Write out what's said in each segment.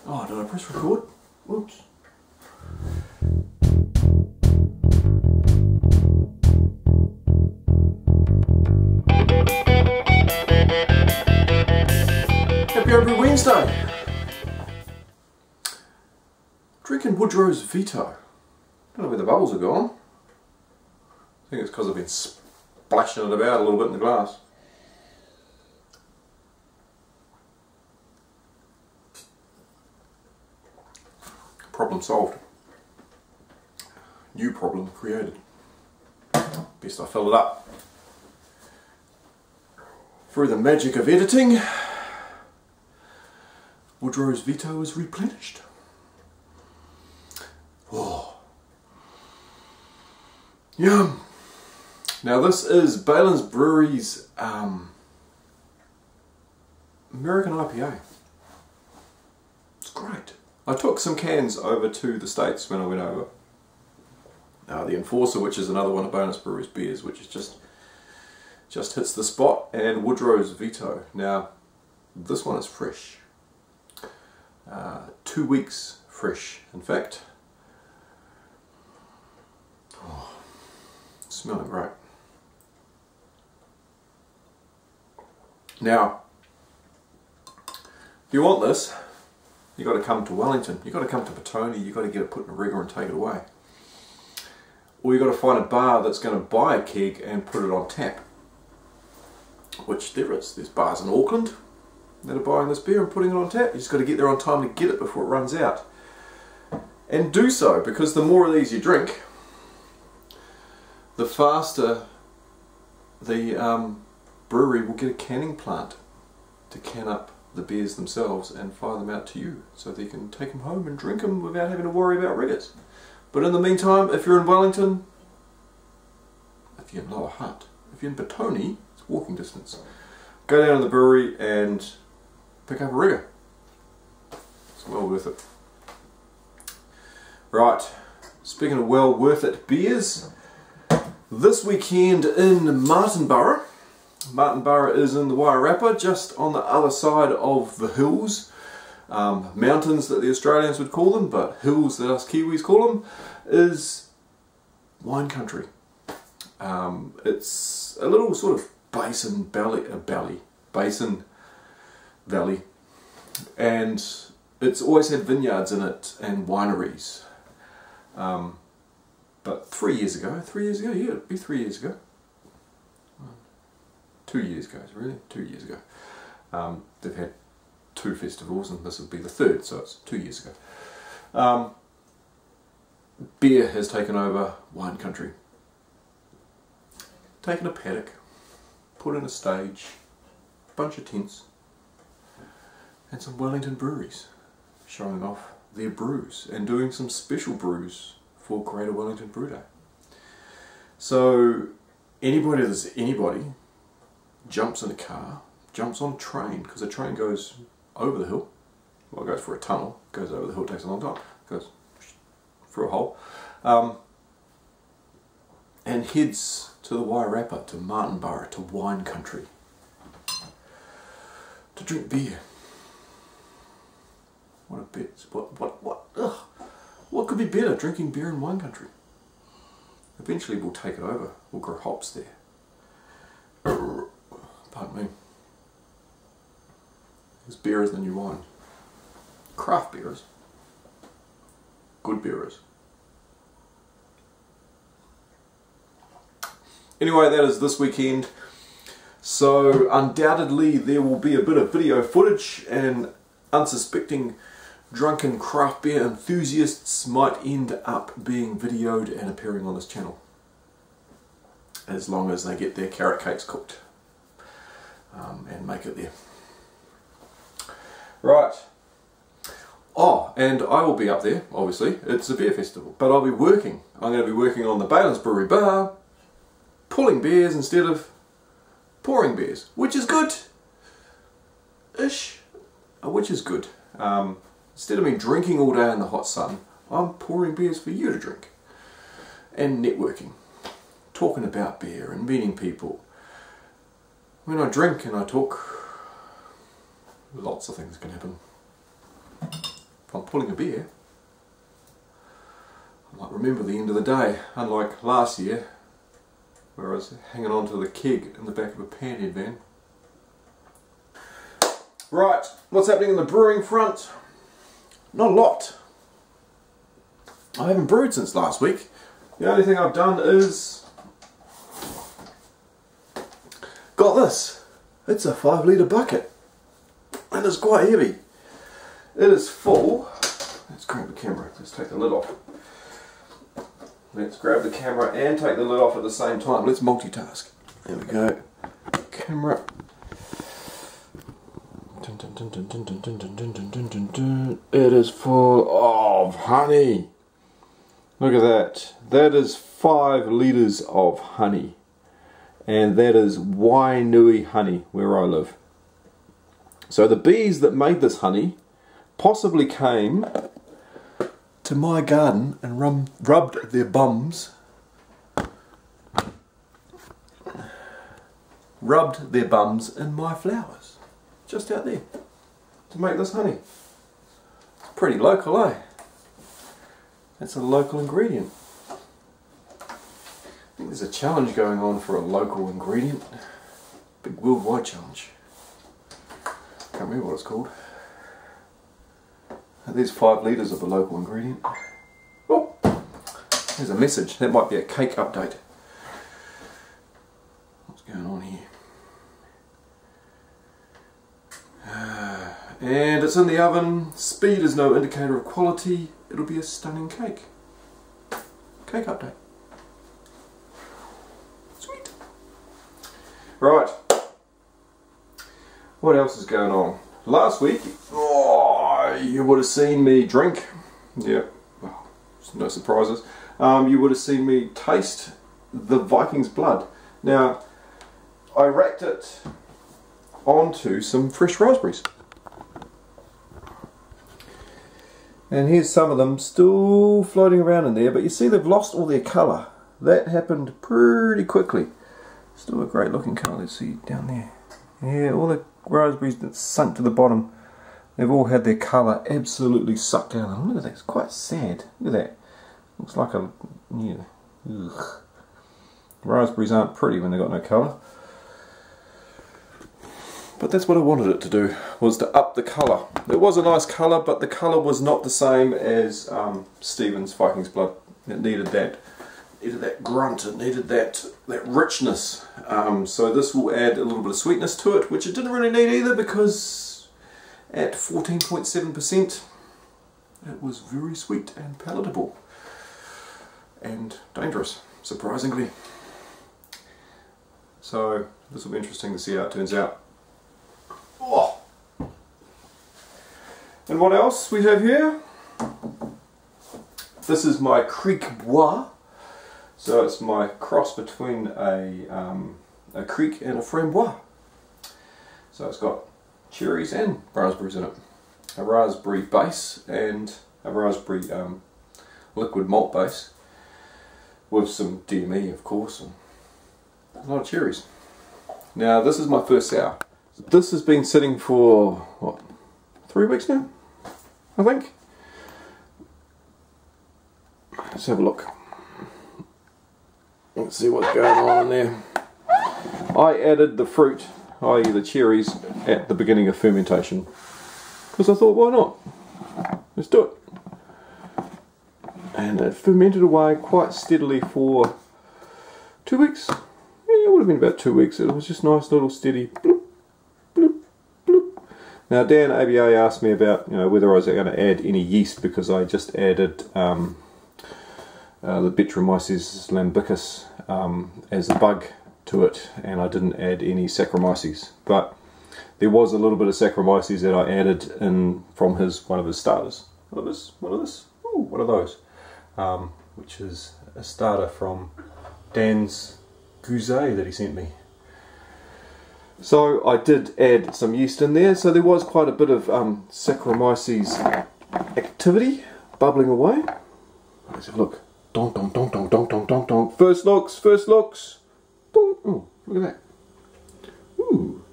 Oh, did I press record? Whoops. Happy Homebrew Wednesday! Drinking Woodrow's Veto. Don't know where the bubbles have gone. I think it's because I've been splashing it about a little bit in the glass. Problem solved. New problem created. Best I fill it up. Through the magic of editing, Woodrow's Veto is replenished. Oh. Yum! Now this is Baylands Brewery's American IPA. It's great. I took some cans over to the States when I went over. The Enforcer, which is another one of Baylands Brewery's beers, which is just hits the spot, and Woodrow's Veto. Now, this one is fresh. 2 weeks fresh, in fact. Oh, smelling great. Now, if you want this, you've got to come to Wellington, you've got to come to Petone, you've got to get it put in a rigger and take it away. Or you've got to find a bar that's going to buy a keg and put it on tap. Which there is. There's bars in Auckland that are buying this beer and putting it on tap. You just got to get there on time to get it before it runs out. And do so, because the more of these you drink, the faster the brewery will get a canning plant to can up the beers themselves and fire them out to you, so that you can take them home and drink them without having to worry about riggers. But in the meantime, if you're in Wellington, if you're in Lower Hutt, if you're in Petone, it's walking distance. Go down to the brewery and pick up a rigger. It's well worth it. Right, speaking of well worth it beers, this weekend in Martinborough. Martinborough is in the Wairarapa, just on the other side of the hills. Mountains that the Australians would call them, but hills that us Kiwis call them, is wine country. It's a little sort of basin valley, and it's always had vineyards in it and wineries. But 3 years ago, yeah, it'd be 3 years ago. 2 years ago, really, 2 years ago. They've had 2 festivals, and this will be the 3rd, so it's 2 years ago. Beer has taken over wine country. Taken a paddock, put in a stage, bunch of tents, and some Wellington breweries showing off their brews and doing some special brews for Greater Wellington Brewday. So anybody jumps in a car, jumps on a train, because a train goes over the hill. Well, it goes for a tunnel, goes over the hill, takes a long time, goes through a hole, and heads to the Wairarapa, to Martinborough, to wine country, to drink beer. What a bit! What could be better? Drinking beer in wine country. Eventually, we'll take it over. We'll grow hops there. Pardon me. Because beer is the new wine. Craft beer is. Good beer is. Anyway, that is this weekend. So undoubtedly there will be a bit of video footage, and unsuspecting drunken craft beer enthusiasts might end up being videoed and appearing on this channel. As long as they get their carrot cakes cooked. And make it there. Right. Oh, and I will be up there, obviously. It's a beer festival, but I'll be working. I'm going to be working on the Baylands Brewery bar, pulling beers instead of pouring beers, which is good-ish. Which is good. Instead of me drinking all day in the hot sun, I'm pouring beers for you to drink. And networking. Talking about beer and meeting people. When I drink and I talk, lots of things can happen. if I'm pulling a beer, I might remember the end of the day, unlike last year where I was hanging on to the keg in the back of a panhead van. Right, what's happening in the brewing front? Not a lot. I haven't brewed since last week. The only thing I've done is got this. It's a 5 litre bucket and it's quite heavy. It is full. Let's grab the camera, let's take the lid off. Let's grab the camera and take the lid off at the same time. Let's multitask. There we go. Camera. It is full of honey. Look at that. That is 5 litres of honey. And that is Wainui honey where I live. So the bees that made this honey possibly came to my garden and rubbed their bums in my flowers just out there to make this honey. It's pretty local, eh? It's a local ingredient. I think there's a challenge going on for a local ingredient. Big worldwide challenge. Can't remember what it's called. There's 5 litres of a local ingredient. Oh, there's a message. That might be a cake update. What's going on here? And it's in the oven. Speed is no indicator of quality. It'll be a stunning cake. Cake update. Sweet. Right. What else is going on? Last week, you would have seen me drink. Yeah, well, no surprises. You would have seen me taste the Viking's blood. Now, I racked it onto some fresh raspberries. And here's some of them still floating around in there, but you see they've lost all their colour. That happened pretty quickly. Still a great looking colour. Let's see down there. Yeah, all the raspberries that sunk to the bottom, they've all had their colour absolutely sucked out of them. Look at that, it's quite sad. Look at that. Looks like a... yeah. Ugh. Raspberries aren't pretty when they've got no colour. But that's what I wanted it to do, was to up the colour. It was a nice colour, but the colour was not the same as Stephen's Viking's Blood. It needed that. It needed that grunt, it needed that richness. So this will add a little bit of sweetness to it, which it didn't really need either, because at 14.7% it was very sweet and palatable. And dangerous, surprisingly. So this will be interesting to see how it turns out. Oh. And what else we have here? This is my Creek Bois. So it's my cross between a Creek and a Framboise. So it's got cherries and raspberries in it. A raspberry base and a raspberry liquid malt base with some DME, of course, and a lot of cherries. Now this is my first sour. This has been sitting for, what, 3 weeks now, I think? Let's have a look. Let's see what's going on in there. I added the fruit, i.e. the cherries, at the beginning of fermentation. Because I thought, why not? Let's do it. And it fermented away quite steadily for 2 weeks. Yeah, it would have been about 2 weeks. It was just nice little steady bloop, bloop, bloop. Now Dan ABA asked me about, whether I was going to add any yeast, because I just added the Brettanomyces lambicus as a bug to it, and I didn't add any Saccharomyces. But there was a little bit of Saccharomyces that I added in from one of his starters. One of those. Which is a starter from Dan's Gouzet that he sent me. So I did add some yeast in there, so there was quite a bit of Saccharomyces activity bubbling away. Let's have a look. Donk, donk, donk, donk, donk, donk, donk, donk. First looks, first looks. Donk. Oh, look at that. Ooh,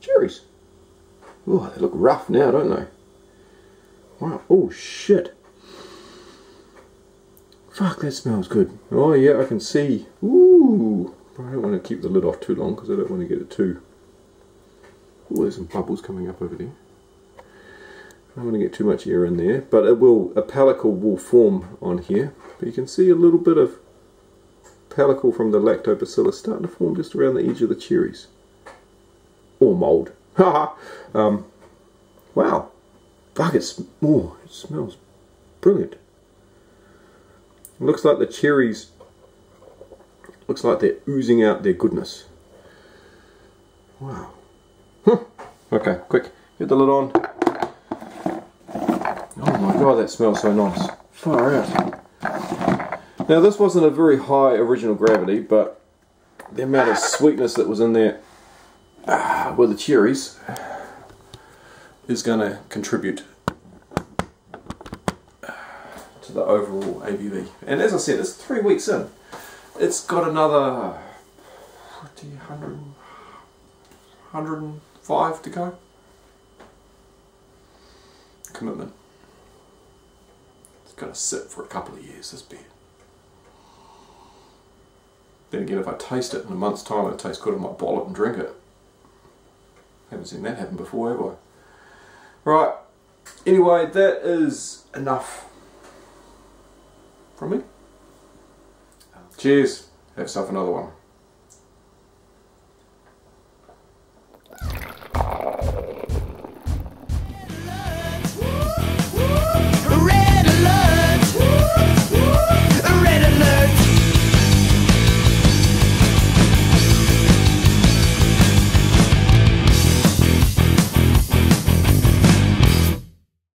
cherries. Oh, they look rough now, don't they? Wow. Oh shit. Fuck, that smells good. Oh yeah, I can see. Ooh. But I don't want to keep the lid off too long because I don't want to get it too... Oh, there's some bubbles coming up over there. I don't want to get too much air in there, but it will, a pellicle will form on here. But you can see a little bit of pellicle from the lactobacillus starting to form just around the edge of the cherries. Or mould. Haha. Wow. Fuck, it smells brilliant. It looks like the cherries, looks like they're oozing out their goodness. Wow. Okay, quick, get the lid on. Oh my god, that smells so nice. Far out. Now this wasn't a very high original gravity, but the amount of sweetness that was in there with the cherries is going to contribute to the overall ABV. And as I said, it's 3 weeks in. It's got another 105 to go. Commitment. It's got to sit for a couple of years, this beer. Then again, if I taste it in a month's time and it tastes good, I might bottle it and drink it. Haven't seen that happen before, have I? Right, anyway, that is enough from me. Cheers. Have yourself another one.